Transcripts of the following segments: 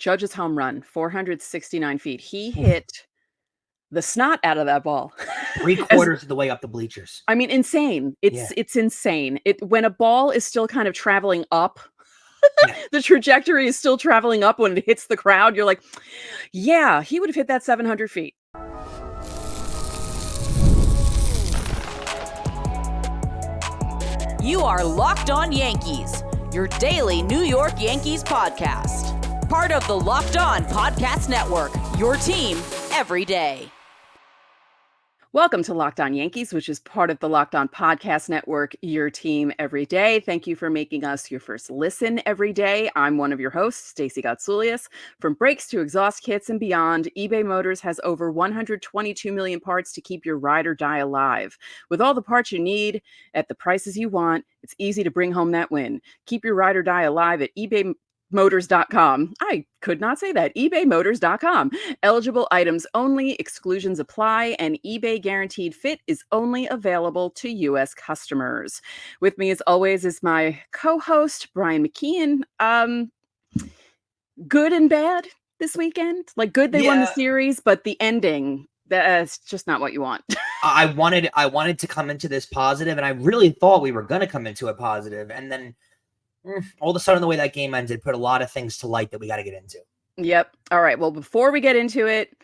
Judge's home run, 469 feet. He hit the snot out of that ball. 3/4 of the way up the bleachers. I mean, insane. It's insane. When a ball is still kind of traveling up, the trajectory is still traveling up when it hits the crowd. You're like, yeah, he would have hit that 700 feet. You are Locked On Yankees, your daily New York Yankees podcast. Part of the Locked On Podcast Network, your team every day. Welcome to Locked On Yankees, which is part of the Locked On Podcast Network, your team every day. Thank you for making us your first listen every day. I'm one of your hosts, Stacey Gotsoulias. From brakes to exhaust kits and beyond, eBay Motors has over 122 million parts to keep your ride or die alive. With all the parts you need at the prices you want, it's easy to bring home that win. Keep your ride or die alive at ebaymotors.com. I could not say that. ebaymotors.com. Eligible items only, exclusions apply, and eBay Guaranteed Fit is only available to U.S. customers. With me, as always, is my co-host, Brian McKeon. Good and bad this weekend? Like, good they won the series, but the ending, that's just not what you want. I wanted to come into this positive, and I really thought we were going to come into it positive, and then all of a sudden, the way that game ended put a lot of things to light that we got to get into. Yep. All right. Well, before we get into it,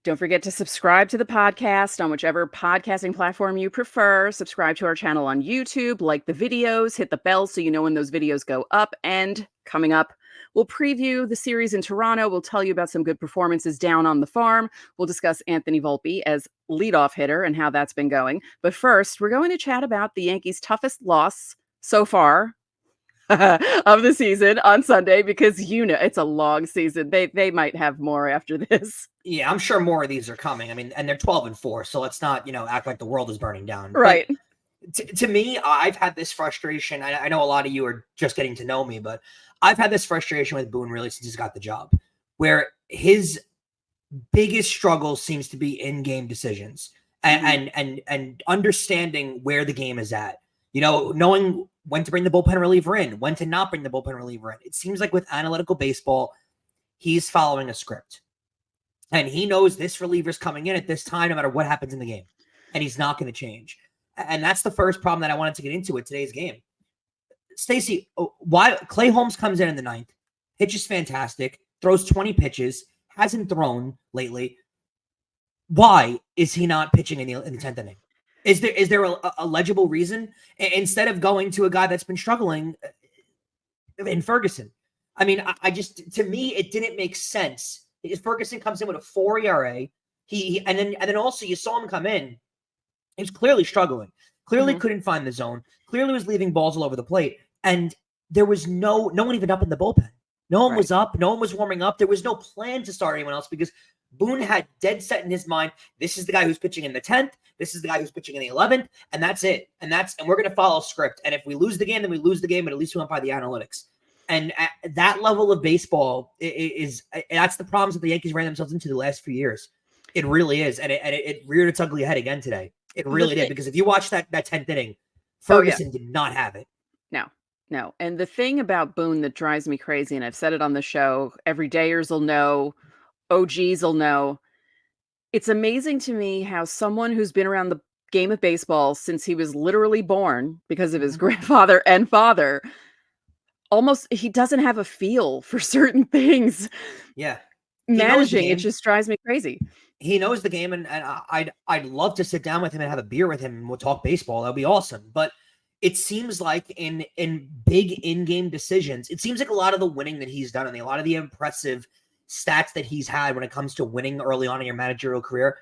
don't forget to subscribe to the podcast on whichever podcasting platform you prefer. Subscribe to our channel on YouTube, like the videos, hit the bell so you know when those videos go up. And coming up, we'll preview the series in Toronto. We'll tell you about some good performances down on the farm. We'll discuss Anthony Volpe as leadoff hitter and how that's been going. But first, we're going to chat about the Yankees' toughest loss so far of the season on Sunday, because it's a long season. They might have more after this. Yeah, I'm sure more of these are coming. I mean, and they're 12-4, so let's not, act like the world is burning down. Right. To me, I've had this frustration. I know a lot of you are just getting to know me, but I've had this frustration with Boone really since he's got the job, where his biggest struggle seems to be in-game decisions and understanding where the game is at. Knowing when to bring the bullpen reliever in, when to not bring the bullpen reliever in. It seems like with analytical baseball, he's following a script. And he knows this reliever's coming in at this time no matter what happens in the game. And he's not going to change. And that's the first problem that I wanted to get into with today's game. Stacey, why Clay Holmes comes in the ninth, pitches fantastic, throws 20 pitches, hasn't thrown lately. Why is he not pitching in the 10th inning? Is there a legible reason instead of going to a guy that's been struggling in Ferguson? I mean, to me, it didn't make sense. Ferguson comes in with a 4 ERA. And then also you saw him come in. He was clearly struggling. Clearly couldn't find the zone. Clearly was leaving balls all over the plate. And there was no one even up in the bullpen. No one was up. No one was warming up. There was no plan to start anyone else because Boone had dead set in his mind. This is the guy who's pitching in the 10th. This is the guy who's pitching in the 11th. And that's it. And we're going to follow script. And if we lose the game, then we lose the game, but at least we went by the analytics. And at that level of baseball that's the problems that the Yankees ran themselves into the last few years. It really is. And it reared its ugly head again today. It really did. Because if you watch that 10th inning, Ferguson did not have it. No. And the thing about Boone that drives me crazy, and I've said it on the show, everydayers will know, OGs will know. It's amazing to me how someone who's been around the game of baseball since he was literally born because of his grandfather and father, he doesn't have a feel for certain things. Yeah. Managing, it just drives me crazy. He knows the game, and I'd love to sit down with him and have a beer with him and we'll talk baseball. That'd be awesome. But it seems like in big in-game decisions, it seems like a lot of the winning that he's done and a lot of the impressive stats that he's had when it comes to winning early on in your managerial career,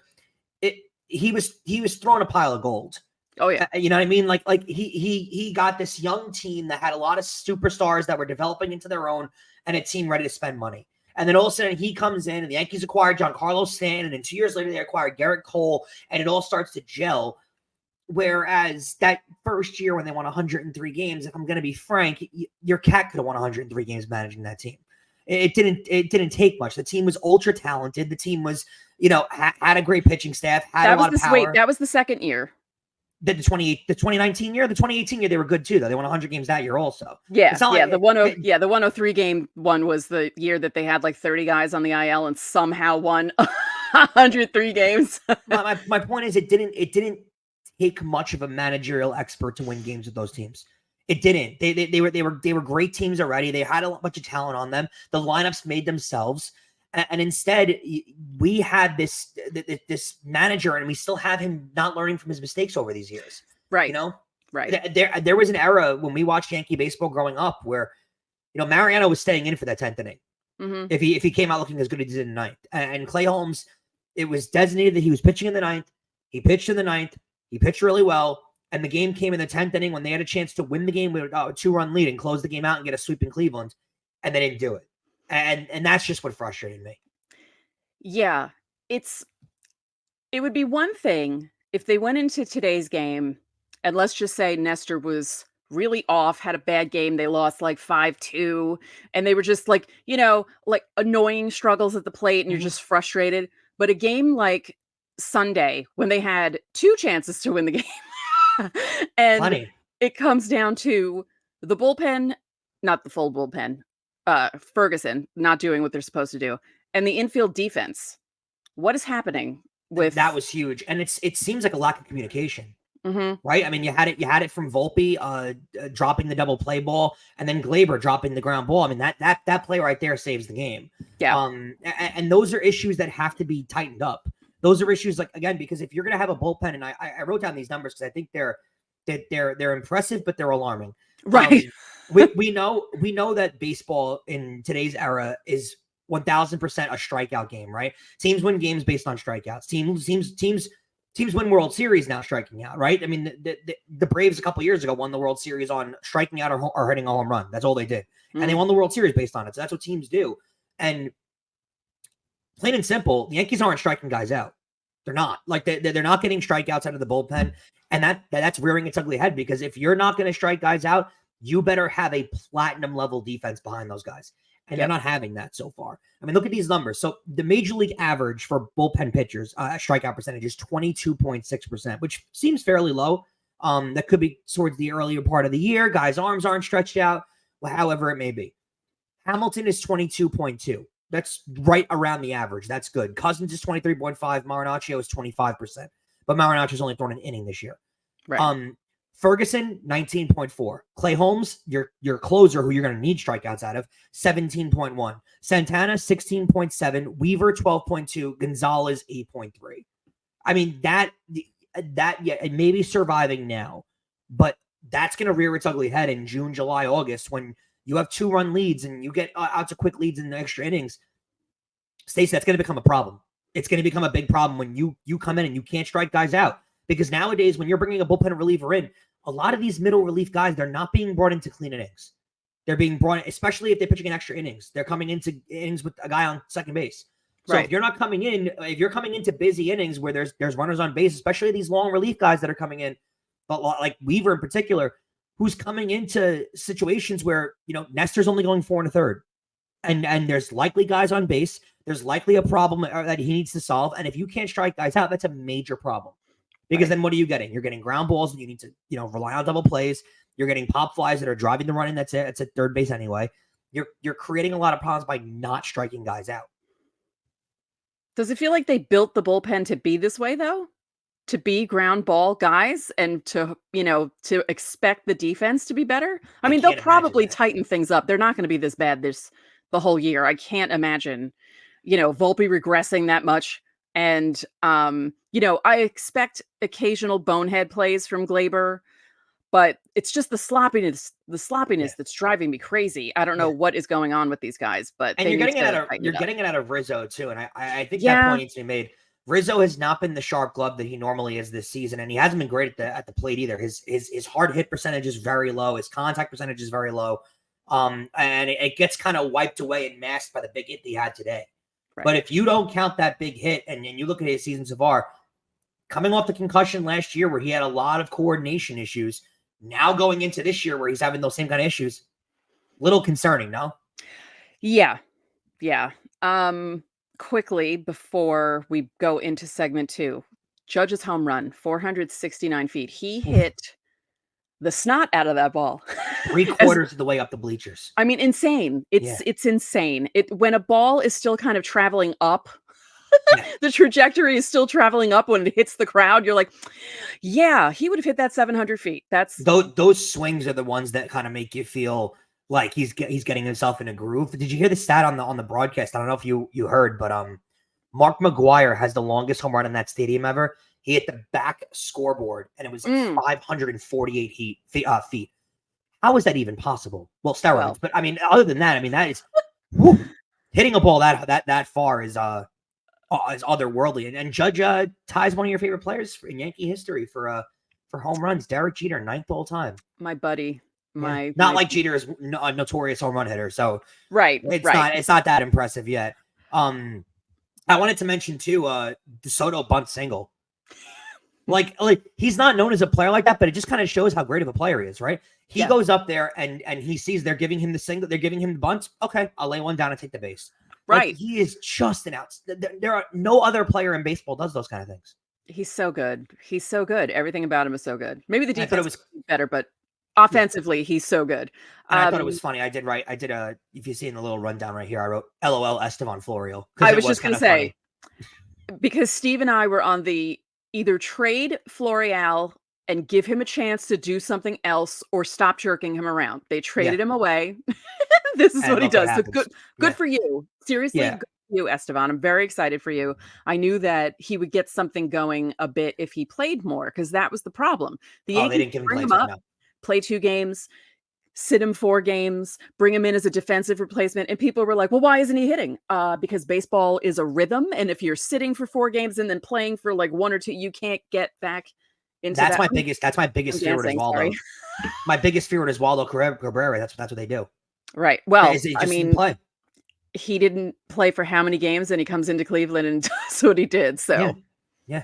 he was throwing a pile of gold. Oh yeah. You know what I mean? Like he got this young team that had a lot of superstars that were developing into their own and a team ready to spend money. And then all of a sudden he comes in and the Yankees acquired Giancarlo Stanton, and then 2 years later they acquired Garrett Cole, and it all starts to gel. Whereas that first year when they won 103 games, if I'm going to be frank, your cat could have won 103 games managing that team. It didn't take much. The team was ultra talented. The team was, had a great pitching staff, had a lot of power. Wait, that was the second year. The 2019 year, the 2018 year, they were good too, though. They won 100 games that year also. Yeah, It's not yeah, like the 103 game one was the year that they had like 30 guys on the IL and somehow won 103 games. my point is, it didn't take much of a managerial expert to win games with those teams. It didn't. They were great teams already. They had a bunch of talent on them. The lineups made themselves. And instead, we had this manager, and we still have him not learning from his mistakes over these years. Right. Right. There was an era when we watched Yankee baseball growing up where, Mariano was staying in for that 10th inning. Mm-hmm. If he came out looking as good as he did in the 9th. And Clay Holmes, it was designated that he was pitching in the 9th. He pitched in the 9th. He pitched really well. And the game came in the 10th inning when they had a chance to win the game with a 2-run lead and close the game out and get a sweep in Cleveland. And they didn't do it. And that's just what frustrated me. Yeah, it would be one thing if they went into today's game and let's just say Nestor was really off, had a bad game. They lost like 5-2 and they were just like, like annoying struggles at the plate and you're just frustrated. But a game like Sunday when they had 2 chances to win the game and it comes down to the bullpen, not the full bullpen, Ferguson not doing what they're supposed to do, and the infield defense. What is happening with that? Was huge, and it seems like a lack of communication, right? I mean, you had it from Volpe dropping the double play ball, and then Gleyber dropping the ground ball. I mean, that play right there saves the game. Yeah. And those are issues that have to be tightened up. Those are issues, like, again, because if you're going to have a bullpen, and I wrote down these numbers because I think they're impressive, but they're alarming. Right. We know that baseball in today's era is 1000% a strikeout game, right? Teams win games based on strikeouts. Teams win World Series now striking out, right? I mean, the Braves a couple years ago won the World Series on striking out or hitting a home run. That's all they did. And they won the World Series based on it. So that's what teams do. And plain and simple, the Yankees aren't striking guys out. They're not. Like, they're not getting strikeouts out of the bullpen. And that's rearing its ugly head, because if you're not going to strike guys out, you better have a platinum level defense behind those guys. And they're not having that so far. I mean, look at these numbers. So the major league average for bullpen pitchers, strikeout percentage is 22.6%, which seems fairly low. That could be towards the earlier part of the year. Guys' arms aren't stretched out, however it may be. Hamilton is 22.2. That's right around the average. That's good. Cousins is 23.5. Marinaccio is 25%. But Marinaccio's only thrown an inning this year. Right. Ferguson, 19.4. Clay Holmes, your closer, who you're going to need strikeouts out of, 17.1. Santana, 16.7. Weaver, 12.2. Gonzalez, 8.3. I mean, that it may be surviving now, but that's going to rear its ugly head in June, July, August, when you have 2-run leads and you get out to quick leads in the extra innings. Stacey, that's going to become a problem. It's going to become a big problem when you come in and you can't strike guys out. Because nowadays, when you're bringing a bullpen reliever in, a lot of these middle relief guys, they're not being brought into clean innings. They're being brought in, especially if they're pitching in extra innings. They're coming into innings with a guy on second base. So if you're coming into busy innings where there's runners on base, especially these long relief guys that are coming in, but like Weaver in particular, who's coming into situations where, Nestor's only going 4 1/3. And there's likely guys on base. There's likely a problem that he needs to solve. And if you can't strike guys out, that's a major problem. Because then what are you getting? You're getting ground balls and you need to, rely on double plays. You're getting pop flies that are driving the run in. That's it. It's at third base anyway. You're creating a lot of problems by not striking guys out. Does it feel like they built the bullpen to be this way, though? To be ground ball guys and to expect the defense to be better? I mean, they'll probably tighten things up. They're not going to be this bad the whole year. I can't imagine, Volpe regressing that much. And, I expect occasional bonehead plays from Gleyber, but it's just the sloppiness that's driving me crazy. I don't know what is going on with these guys, but you're getting it out of Rizzo too. And I think that point needs to be made. Rizzo has not been the sharp glove that he normally is this season, and he hasn't been great at the plate either. His hard hit percentage is very low. His contact percentage is very low. And it gets kind of wiped away and masked by the big hit he had today. Right. But if you don't count that big hit and you look at his season so far, coming off the concussion last year where he had a lot of coordination issues, now going into this year where he's having those same kind of issues, little concerning, no? Yeah. Quickly, before we go into segment 2, Judge's home run, 469 feet. He hit the snot out of that ball. 3/4 of the way up the bleachers. I mean, insane. It's insane. When a ball is still kind of traveling up, the trajectory is still traveling up when it hits the crowd. You're like, yeah, he would have hit that 700 feet. That's those swings are the ones that kind of make you feel like he's getting himself in a groove. Did you hear the stat on the broadcast? I don't know if you heard, but Mark McGwire has the longest home run in that stadium ever. He hit the back scoreboard, and it was 548 feet. How is that even possible? Well, steroids, but I mean, other than that, I mean, that is hitting a ball that far is otherworldly. And Judge ties one of your favorite players in Yankee history for home runs. Derek Jeter, 9th all time. My buddy. Like Jeter is a notorious home run hitter, so it's not that impressive yet. I wanted to mention too, the Soto bunt single. Like he's not known as a player like that, but it just kind of shows how great of a player he is, right? He goes up there and he sees they're giving him the single, they're giving him the bunts. Okay, I'll lay one down and take the base. Right. Like, he is just an there are no other player in baseball does those kind of things. He's so good. He's so good. Everything about him is so good. Maybe the defense was better, but offensively, he's so good. And I thought it was funny. If you see in the little rundown right here, I wrote LOL Estevan Florio. I was just going to say, because Steve and I were on the either trade Florial and give him a chance to do something else or stop jerking him around. They traded him away. This is what he does. So good for you. Seriously, good for you, Estevan. I'm very excited for you. I knew that he would get something going a bit if he played more, because that was the problem. The Yankees they didn't give bring him up, play 2 games, sit him 4 games, bring him in as a defensive replacement. And people were like, well, why isn't he hitting? Because baseball is a rhythm. And if you're sitting for 4 games and then playing for like 1 or 2, you can't get back into that's that. That's my biggest fear with Oswaldo. My biggest fear with Oswaldo Cabrera. That's what they do. Right. Well, I mean, he didn't play for how many games, and he comes into Cleveland and does what he did. So yeah.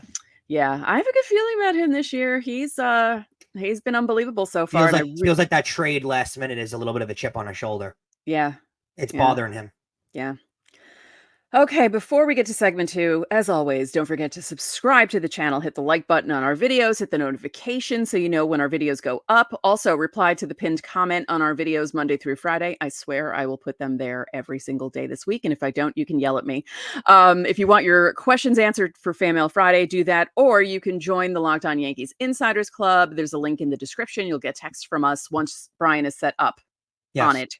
I have a good feeling about him this year. He's been unbelievable so far. Feels like that trade last minute is a little bit of a chip on his shoulder. Yeah. It's bothering him. Yeah. Okay, before we get to segment 2, as always, don't forget to subscribe to the channel, hit the like button on our videos, hit the notification so you know when our videos go up. Also, reply to the pinned comment on our videos Monday through Friday. I swear I will put them there every single day this week, and if I don't, you can yell at me. If you want your questions answered for Fan Mail Friday, do that, or you can join the Locked On Yankees Insiders Club. There's a link in the description. You'll get text from us once Brian is set up on it.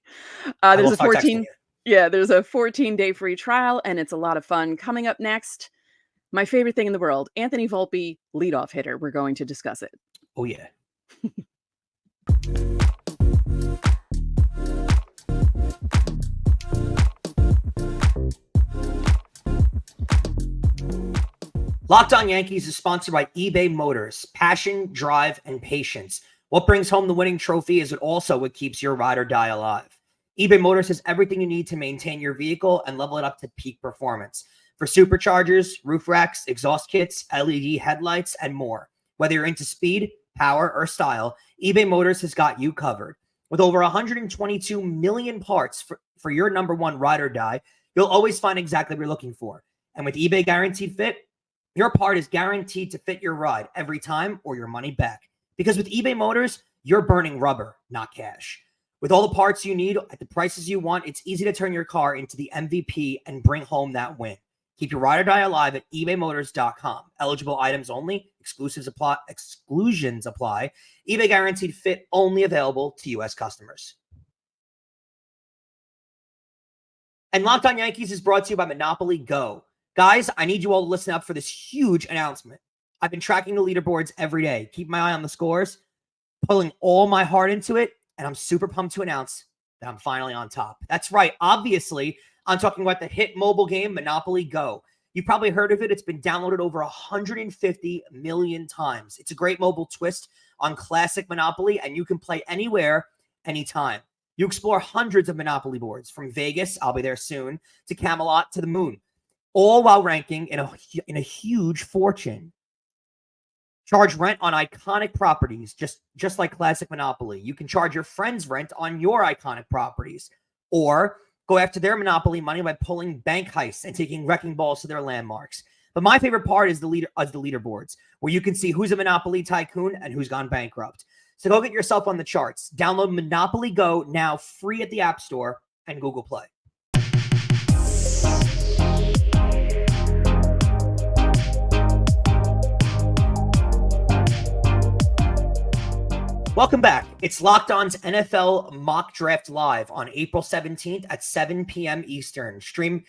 There's a 14-day free trial, and it's a lot of fun. Coming up next, my favorite thing in the world, Anthony Volpe, leadoff hitter. We're going to discuss it. Oh, yeah. Locked On Yankees is sponsored by eBay Motors. Passion, drive, and patience. What brings home the winning trophy is also what keeps your ride or die alive. eBay Motors has everything you need to maintain your vehicle and level it up to peak performance. For superchargers, roof racks, exhaust kits, LED headlights, and more. Whether you're into speed, power, or style, eBay Motors has got you covered. With over 122 million parts for your number one ride or die, you'll always find exactly what you're looking for. And with eBay Guaranteed Fit, your part is guaranteed to fit your ride every time or your money back. Because with eBay Motors, you're burning rubber, not cash. With all the parts you need at the prices you want, it's easy to turn your car into the MVP and bring home that win. Keep your ride or die alive at ebaymotors.com. Eligible items only. Exclusions apply. eBay Guaranteed Fit only available to U.S. customers. And Locked On Yankees is brought to you by Monopoly Go. Guys, I need you all to listen up for this huge announcement. I've been tracking the leaderboards every day. Keep my eye on the scores, pulling all my heart into it. And I'm super pumped to announce that I'm finally on top. That's right. Obviously, I'm talking about the hit mobile game, Monopoly Go. You've probably heard of it. It's been downloaded over 150 million times. It's a great mobile twist on classic Monopoly, and you can play anywhere, anytime. You explore hundreds of Monopoly boards, from Vegas, I'll be there soon, to Camelot, to the moon, all while ranking in a huge fortune. Charge rent on iconic properties, just like classic Monopoly. You can charge your friends rent on your iconic properties, or go after their Monopoly money by pulling bank heists and taking wrecking balls to their landmarks. But my favorite part is the leaderboards, where you can see who's a Monopoly tycoon and who's gone bankrupt. So go get yourself on the charts. Download Monopoly Go now, free at the App Store and Google Play. Welcome back. It's Locked On's NFL Mock Draft Live on April 17th at 7 p.m. Eastern. Streaming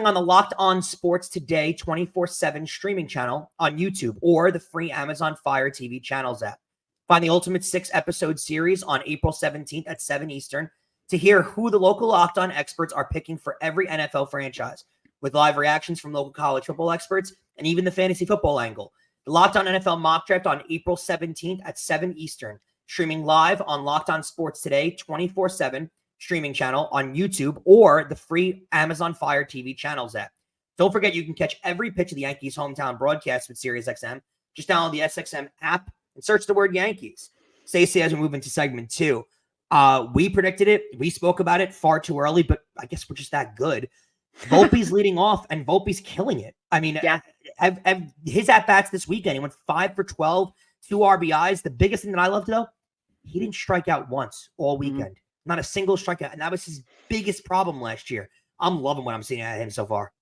on the Locked On Sports Today 24/7 streaming channel on YouTube or the free Amazon Fire TV channels app. Find the Ultimate 6-episode series on April 17th at 7 Eastern to hear who the local Locked On experts are picking for every NFL franchise, with live reactions from local college football experts and even the fantasy football angle. The Locked On NFL Mock Draft on April 17th at 7 Eastern. Streaming live on Locked On Sports Today 24/7 streaming channel on YouTube or the free Amazon Fire TV channels app. Don't forget, you can catch every pitch of the Yankees' hometown broadcast with SiriusXM. Just download the SXM app and search the word Yankees. Stacey, as we move into segment 2, we predicted it. We spoke about it far too early, but I guess we're just that good. Volpe's leading off, and Volpe's killing it. I mean, his at-bats this weekend, he went 5 for 12, 2 RBIs. The biggest thing that I loved, though, he didn't strike out once all weekend. Not a single strikeout. And that was his biggest problem last year. I'm loving what I'm seeing out of him so far.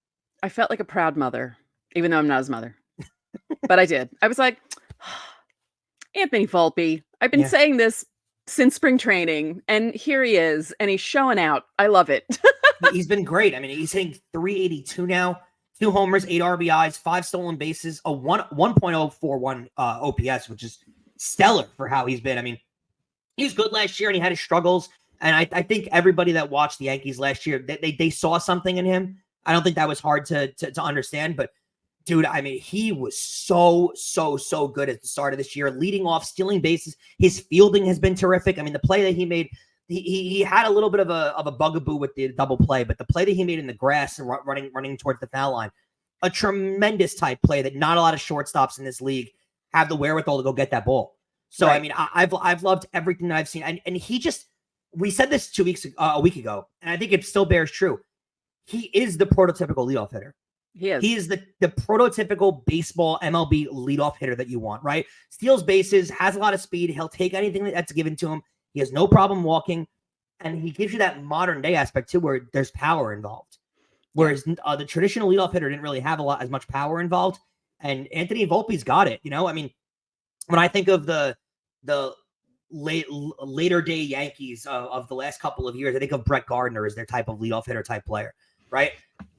I felt like a proud mother, even though I'm not his mother. But I did. I was like, Anthony Volpe. I've been saying this since spring training, and here he is, and he's showing out. I love it. He's been great. I mean, he's hitting .382 now, 2 homers, 8 RBIs, 5 stolen bases, a 1.041 OPS, which is stellar for how he's been. I mean, he was good last year and he had his struggles. And I think everybody that watched the Yankees last year, they saw something in him. I don't think that was hard to understand. But, dude, I mean, he was so good at the start of this year, leading off, stealing bases. His fielding has been terrific. I mean, the play that he made, he had a little bit of a bugaboo with the double play. But the play that he made in the grass and running towards the foul line, a tremendous type play that not a lot of shortstops in this league have the wherewithal to go get that ball. So, right. I mean, I've loved everything that I've seen. And he just, we said this a week ago, and I think it still bears true. He is the prototypical leadoff hitter. He is. He is the prototypical baseball MLB leadoff hitter that you want, right? Steals bases, has a lot of speed. He'll take anything that's given to him. He has no problem walking. And he gives you that modern day aspect too, where there's power involved. Whereas the traditional leadoff hitter didn't really have as much power involved. And Anthony Volpe's got it. You know, I mean, when I think of the later day Yankees of the last couple of years, I think of Brett Gardner as their type of leadoff hitter type player, right?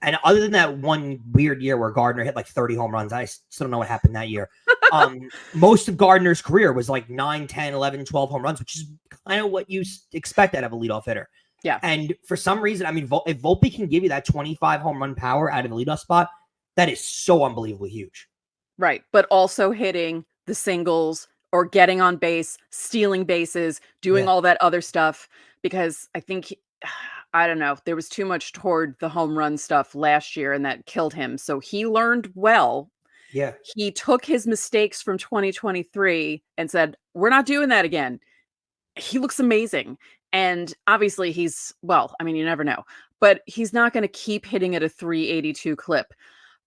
And other than that one weird year where Gardner hit like 30 home runs, I still don't know what happened that year. Most of Gardner's career was like 9, 10, 11, 12 home runs, which is kind of what you expect out of a leadoff hitter. Yeah. And for some reason, I mean, if Volpe can give you that 25 home run power out of the leadoff spot, that is so unbelievably huge. Right. But also hitting the singles or getting on base, stealing bases, doing all that other stuff, because I think, I don't know, there was too much toward the home run stuff last year and that killed him. So he learned well. Yeah. He took his mistakes from 2023 and said, we're not doing that again. He looks amazing. And obviously well, I mean, you never know, but he's not going to keep hitting at a 382 clip.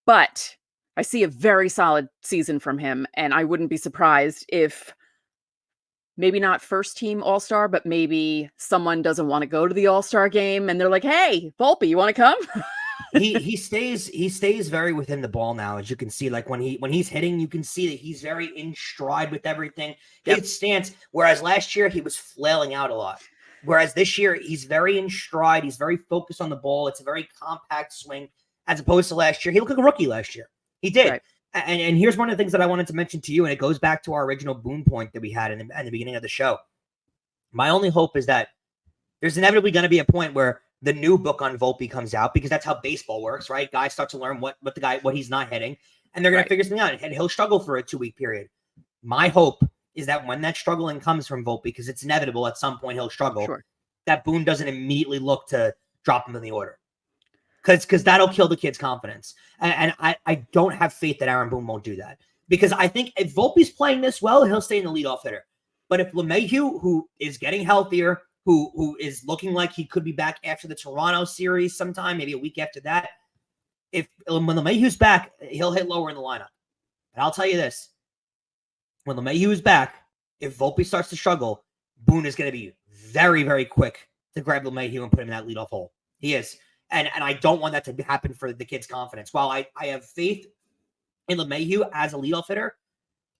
But I see a very solid season from him, and I wouldn't be surprised if maybe not first team All-Star, but maybe someone doesn't want to go to the All-Star game and they're like, "Hey, Volpe, you want to come?" he stays very within the ball now, as you can see. Like when he's hitting, you can see that he's very in stride with everything. His stance, whereas last year he was flailing out a lot. Whereas this year he's very in stride, he's very focused on the ball. It's a very compact swing, as opposed to last year. He looked like a rookie last year. He did. Right. And here's one of the things that I wanted to mention to you, and it goes back to our original Boone point that we had in the beginning of the show. My only hope is that there's inevitably going to be a point where the new book on Volpe comes out, because that's how baseball works, right? Guys start to learn what he's not hitting, and they're going to figure something out, and he'll struggle for a 2-week period. My hope is that when that struggling comes from Volpe, because it's inevitable at some point he'll struggle, that Boone doesn't immediately look to drop him in the order. Because that'll kill the kid's confidence. And I don't have faith that Aaron Boone won't do that. Because I think if Volpe's playing this well, he'll stay in the leadoff hitter. But if LeMahieu, who is getting healthier, who is looking like he could be back after the Toronto series sometime, maybe a week after that, when LeMahieu's back, he'll hit lower in the lineup. But I'll tell you this: when LeMahieu is back, if Volpe starts to struggle, Boone is going to be very, very quick to grab LeMahieu and put him in that leadoff hole. He is. And I don't want that to happen for the kid's confidence. While I have faith in LeMahieu as a leadoff hitter,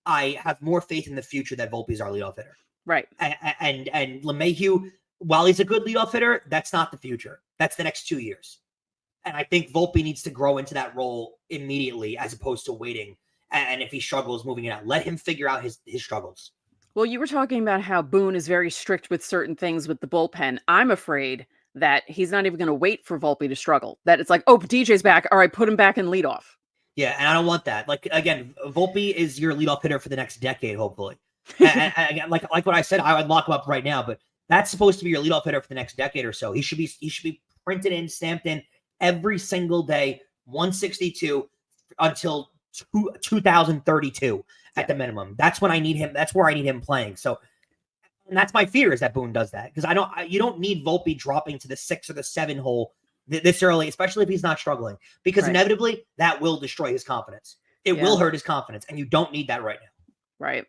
I have more faith in the future that Volpe is our leadoff hitter. Right. And LeMahieu, while he's a good leadoff hitter, that's not the future. That's the next 2 years. And I think Volpe needs to grow into that role immediately as opposed to waiting. And if he struggles, moving it out. Let him figure out his struggles. Well, you were talking about how Boone is very strict with certain things with the bullpen. I'm afraid that he's not even going to wait for Volpe to struggle. That it's like, oh, DJ's back. All right, put him back in leadoff. Yeah, and I don't want that. Like, again, Volpe is your leadoff hitter for the next decade, hopefully. and again, like what I said, I would lock him up right now, but that's supposed to be your leadoff hitter for the next decade or so. He should be printed in, stamped in every single day, 162 until 2032 at the minimum. That's when I need him. That's where I need him playing. So, and that's my fear is that Boone does that because you don't need Volpe dropping to the 6 or the 7 hole this early, especially if he's not struggling, because inevitably that will destroy his confidence. It will hurt his confidence, and you don't need that right now. Right.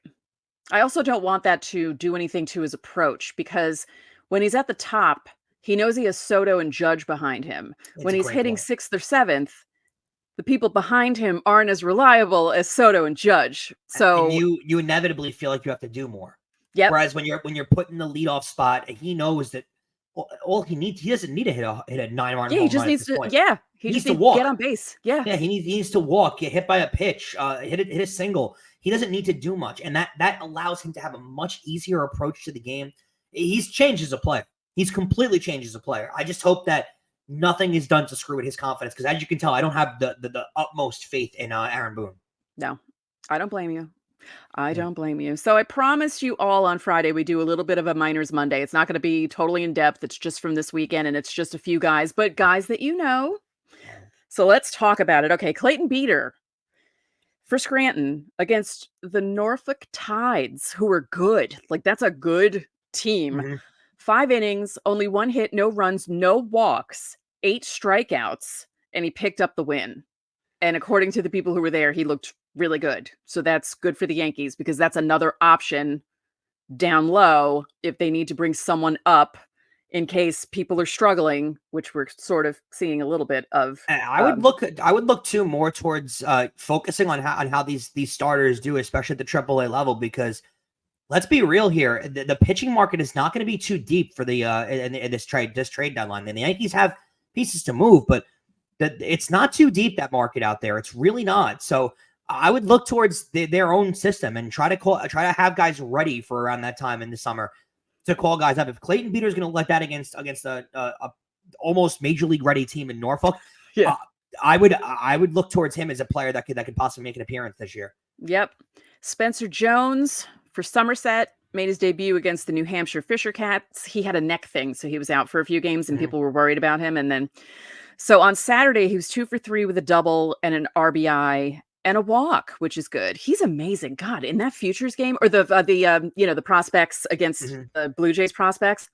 I also don't want that to do anything to his approach because when he's at the top, he knows he has Soto and Judge behind him. When he's hitting 6th or 7th, the people behind him aren't as reliable as Soto and Judge. So and you inevitably feel like you have to do more. Yeah. Whereas when you're put in the leadoff spot, he knows that all he needs, he doesn't need to hit a 9-run. Yeah, he just needs to. Yeah, he needs to walk, get on base. Yeah, yeah, he needs to walk, get hit by a pitch, hit a single. He doesn't need to do much, and that allows him to have a much easier approach to the game. He's changed as a player. He's completely changed as a player. I just hope that nothing is done to screw with his confidence because, as you can tell, I don't have the utmost faith in Aaron Boone. No, I don't blame you. I don't blame you. So I promised you all on Friday we do a little bit of a Minors Monday. It's not going to be totally in depth. It's just from this weekend, and it's just a few guys, but guys that you know. So let's talk about it. Okay, Clayton Beeter for Scranton against the Norfolk Tides, who are good. Like, that's a good team. Mm-hmm. 5 innings, only 1 hit, no runs, no walks, 8 strikeouts, and he picked up the win. And according to the people who were there, he looked really good. So that's good for the Yankees because that's another option down low if they need to bring someone up in case people are struggling, which we're sort of seeing a little bit of. I would look too more towards focusing on how these starters do, especially at the AAA level, because let's be real here, the pitching market is not going to be too deep for the in this trade deadline. And the Yankees have pieces to move, but it's not too deep, that market out there. It's really not. So I would look towards their own system and try to have guys ready for around that time in the summer to call guys up. If Clayton Beeter is going to let that against a almost major league ready team in Norfolk, I would look towards him as a player that could possibly make an appearance this year. Yep. Spencer Jones for Somerset made his debut against the New Hampshire Fisher Cats. He had a neck thing, so he was out for a few games, and people were worried about him. And then, so on Saturday, he was 2 for 3 with a double and an RBI and a walk, which is good. He's amazing. God, in that futures game or the prospects against the Blue Jays prospects.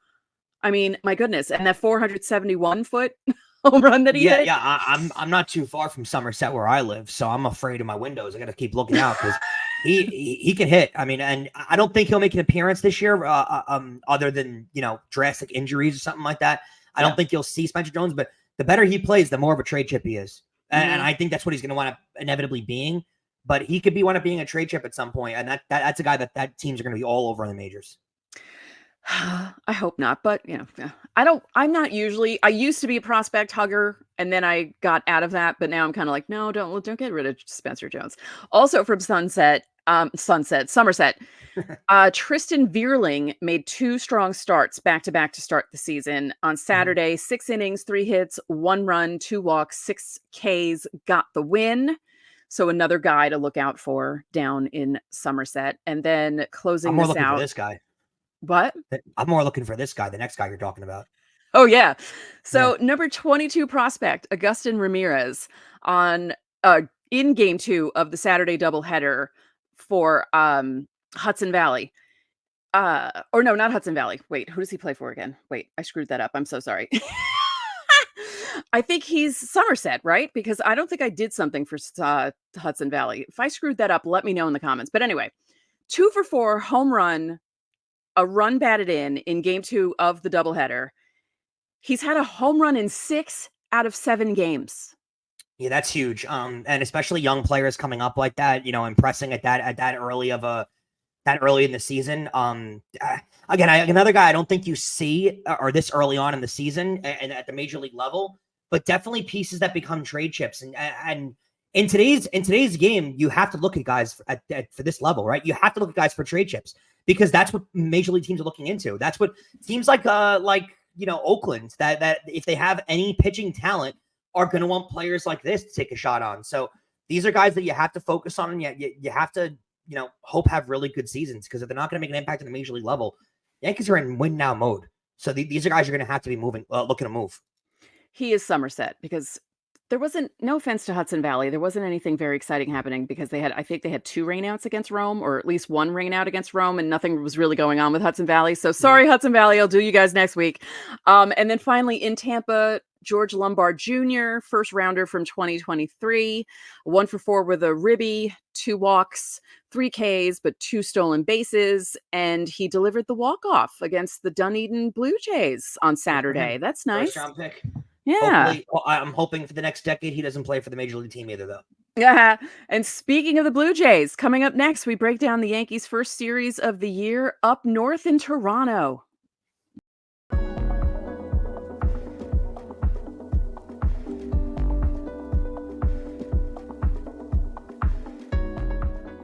I mean, my goodness. And that 471-foot home run that he hit. Yeah. I'm not too far from Somerset where I live, so I'm afraid of my windows. I got to keep looking out because he can hit. I mean, and I don't think he'll make an appearance this year, other than drastic injuries or something like that. I don't think you'll see Spencer Jones, but the better he plays, the more of a trade chip he is. And I think that's what he's going to wind up inevitably being. But he could wind up being a trade chip at some point. And that's a guy that teams are going to be all over in the majors. I hope not. But, I used to be a prospect hugger, and then I got out of that. But now I'm kind of like, no, don't get rid of Spencer Jones. Also from Somerset, Tristan Vierling made 2 strong starts back-to-back to start the season. On Saturday, 6 innings, 3 hits, 1 run, 2 walks, 6 Ks, got the win. So another guy to look out for down in Somerset. And then closing this out. I'm more looking for this guy. What? I'm more looking for this guy, the next guy you're talking about. Oh, yeah. So number 22 prospect, Agustin Ramirez, in game 2 of the Saturday doubleheader for Hudson Valley. Or no, not Hudson Valley. Wait, who does he play for again? Wait, I screwed that up. I'm so sorry. I think he's Somerset, right? Because I don't think I did something for Hudson Valley. If I screwed that up, let me know in the comments. But anyway, 2 for 4, home run, a run batted in game 2 of the doubleheader. He's had a home run in 6 out of 7 games. Yeah, that's huge. And especially young players coming up like that, impressing at that early in the season. Again, another guy I don't think you see or this early on in the season and at the major league level, but definitely pieces that become trade chips. And in today's game, you have to look at guys for this level, right? You have to look at guys for trade chips because that's what major league teams are looking into. That's what teams like Oakland that if they have any pitching talent are going to want players like this to take a shot on. So these are guys that you have to focus on, and you have to, hope have really good seasons, because if they're not going to make an impact at the major league level, Yankees are in win now mode. So these are guys you're going to have to be looking to move. He is Somerset because there wasn't, no offense to Hudson Valley, there wasn't anything very exciting happening because I think they had 2 rainouts against Rome, or at least 1 rainout against Rome, and nothing was really going on with Hudson Valley. So sorry, Hudson Valley, I'll do you guys next week. And then finally in Tampa, George Lombard Jr., first rounder from 2023, 1 for 4 with a ribby, 2 walks, 3 Ks, but 2 stolen bases. And he delivered the walk-off against the Dunedin Blue Jays on Saturday. That's nice. First round pick. Yeah. I'm hoping for the next decade he doesn't play for the major league team either, though. Yeah. And speaking of the Blue Jays, coming up next, we break down the Yankees' first series of the year up north in Toronto.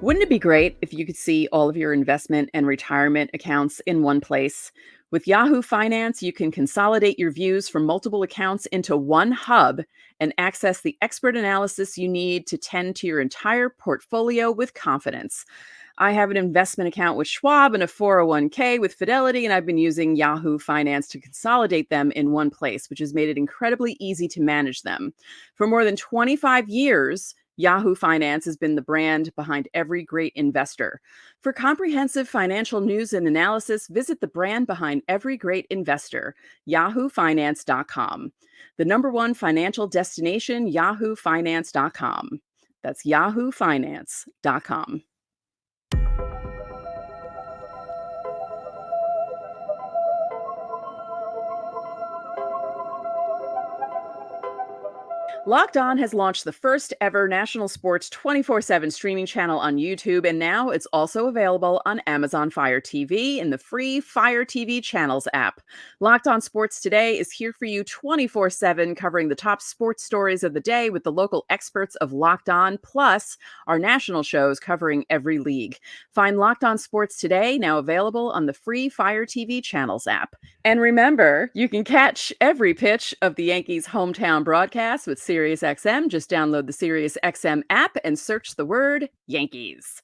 Wouldn't it be great if you could see all of your investment and retirement accounts in one place? With Yahoo Finance, you can consolidate your views from multiple accounts into one hub and access the expert analysis you need to tend to your entire portfolio with confidence. I have an investment account with Schwab and a 401k with Fidelity, and I've been using Yahoo Finance to consolidate them in one place, which has made it incredibly easy to manage them. For more than 25 years, Yahoo Finance has been the brand behind every great investor. For comprehensive financial news and analysis, visit the brand behind every great investor, yahoofinance.com. The #1 financial destination, yahoofinance.com. That's yahoofinance.com. Locked On has launched the first ever national sports 24/7 streaming channel on YouTube, and now it's also available on Amazon Fire TV in the free Fire TV Channels app. Locked On Sports Today is here for you 24/7, covering the top sports stories of the day with the local experts of Locked On, plus our national shows covering every league. Find Locked On Sports Today, now available on the free Fire TV Channels app. And remember, you can catch every pitch of the Yankees' hometown broadcast with SiriusXM. Just download the SiriusXM app and search the word Yankees.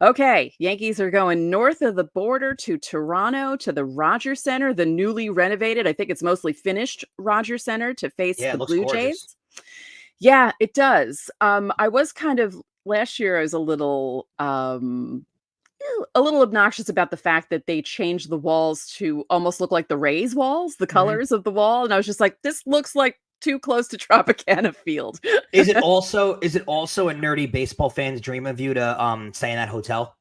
Okay, Yankees are going north of the border to Toronto, to the Rogers Center, the newly renovated, I think it's mostly finished Rogers Center, to face the Blue Jays. Yeah, it does. I was last year I was a little obnoxious about the fact that they changed the walls to almost look like the Rays walls, the colors of the wall. And I was just like, this looks like too close to Tropicana Field. Is it also a nerdy baseball fan's dream of you to stay in that hotel?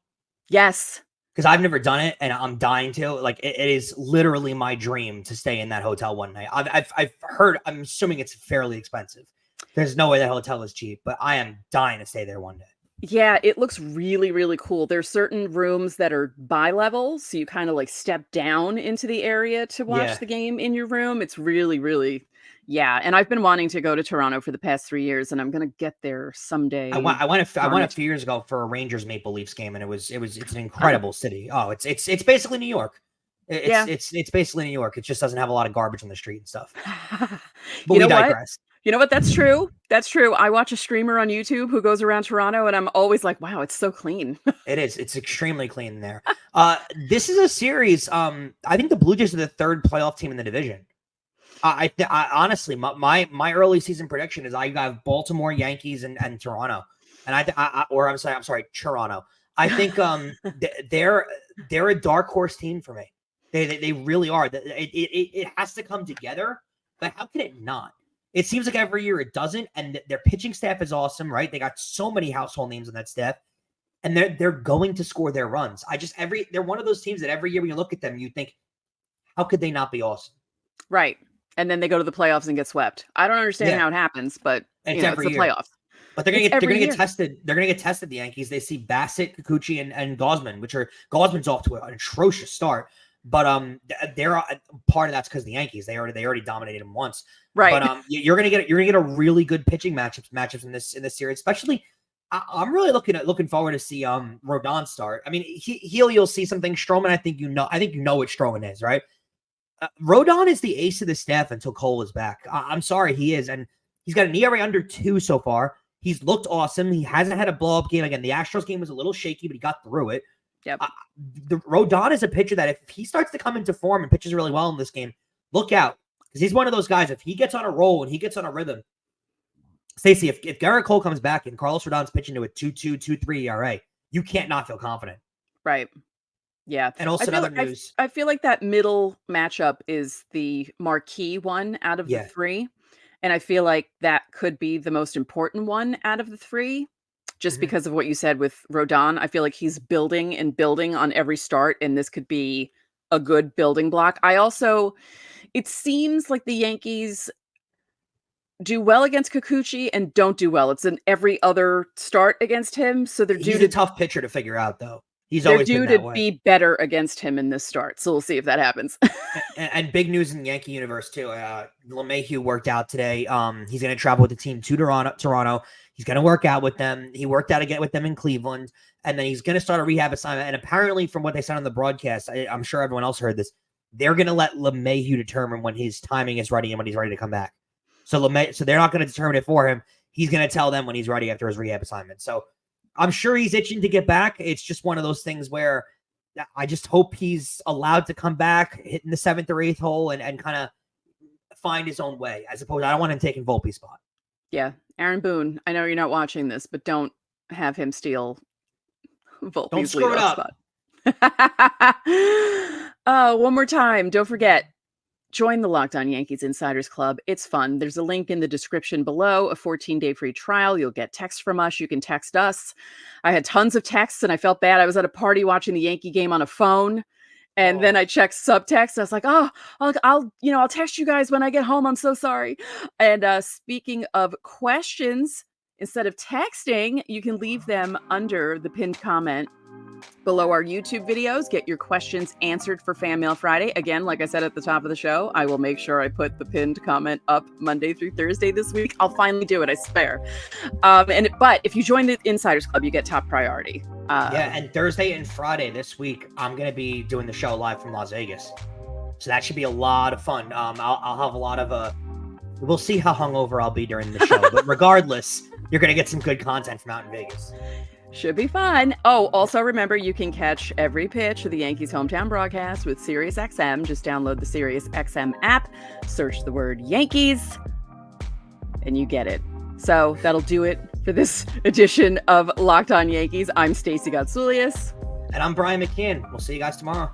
Yes. Because I've never done it and I'm dying to. Like it is literally my dream to stay in that hotel one night. I've heard, I'm assuming it's fairly expensive. There's no way that hotel is cheap, but I am dying to stay there one day. Yeah, it looks really, really cool. There's certain rooms that are bi-level, so you kind of like step down into the area to watch the game in your room. It's really, really, and I've been wanting to go to Toronto for the past 3 years, and I'm gonna get there someday. I went a few years ago for a Rangers Maple Leafs game, and it's an incredible city. Oh, it's basically New York. It's basically New York. It just doesn't have a lot of garbage on the street and stuff. But we digress. You know what? That's true. That's true. I watch a streamer on YouTube who goes around Toronto, and I'm always like, wow, it's so clean. It is. It's extremely clean there. This is a series. I think the Blue Jays are the 3rd playoff team in the division. I honestly, my early season prediction is I got Baltimore, Yankees, and Toronto. And I'm sorry, Toronto. I think they're a dark horse team for me. They really are. It has to come together, but how can it not? It seems like every year it doesn't, and their pitching staff is awesome, right? They got so many household names on that staff, and they're going to score their runs. They're one of those teams that every year when you look at them, you think, how could they not be awesome? Right. And then they go to the playoffs and get swept. I don't understand how it happens, but it's the playoffs. But they're gonna get tested. They're gonna get tested. The Yankees. They see Bassett, Kikuchi, and Gausman, Gausman's off to an atrocious start. But they're part of that's because the Yankees. They already dominated them once. Right. But you're gonna get a really good pitching matchups in this series. Especially, I'm really looking forward to see Rodon start. I mean, you'll see something. Stroman, I think you know what Stroman is, right? Rodon is the ace of the staff until Cole is back. I'm sorry, he is, and he's got an ERA under 2 so far. He's looked awesome. He hasn't had a blow-up game. Again, the Astros game was a little shaky, but he got through it. Yep. The Rodon is a pitcher that if he starts to come into form and pitches really well in this game, look out. Because he's one of those guys, if he gets on a roll and he gets on a rhythm, Stacey, if Garrett Cole comes back and Carlos Rodon's pitching to a 2.2, 2.3 ERA, you can't not feel confident. Right. Yeah. And also another news. I feel like that middle matchup is the marquee one out of the 3. And I feel like that could be the most important one out of the 3, just because of what you said with Rodon. I feel like he's building on every start, and this could be a good building block. It seems like the Yankees do well against Kikuchi and don't do well. It's in every other start against him. So he's a tough pitcher to figure out, though. They're due to be better against him in this start. So we'll see if that happens. and big news in the Yankee universe, too. LeMahieu worked out today. He's going to travel with the team to Toronto. He's going to work out with them. He worked out again with them in Cleveland. And then he's going to start a rehab assignment. And apparently, from what they said on the broadcast, I'm sure everyone else heard this, they're going to let LeMahieu determine when his timing is ready and when he's ready to come back. So they're not going to determine it for him. He's going to tell them when he's ready after his rehab assignment. So I'm sure he's itching to get back. It's just one of those things where I just hope he's allowed to come back, hitting the 7th or 8th hole and kind of find his own way. As opposed, I don't want him taking Volpe's spot. Yeah. Aaron Boone, I know you're not watching this, but don't have him steal Volpe's Don't screw it up. Spot. One more time. Don't forget. Join the Locked On Yankees Insiders Club. It's fun. There's a link in the description below, a 14-day free trial. You'll get text from us. You can text us. I had tons of texts and I felt bad. I was at a party watching the Yankee game on a phone. And then I checked subtext. I was like, I'll text you guys when I get home. I'm so sorry. And speaking of questions, instead of texting, you can leave them under the pinned comment below our YouTube videos. Get your questions answered for Fan Mail Friday. Again, like I said at the top of the show, I will make sure I put the pinned comment up Monday through Thursday this week. I'll finally do it, I swear. But if you join the Insiders Club, you get top priority. And Thursday and Friday this week, I'm going to be doing the show live from Las Vegas. So that should be a lot of fun. I'll have a lot of we'll see how hungover I'll be during the show. But regardless, you're going to get some good content from out in Vegas. Should be fun. Oh, also remember, you can catch every pitch of the Yankees hometown broadcast with SiriusXM. Just download the SiriusXM app, search the word Yankees, and you get it. So that'll do it for this edition of Locked On Yankees. I'm Stacey Gotsoulias. And I'm Brian McKeon. We'll see you guys tomorrow.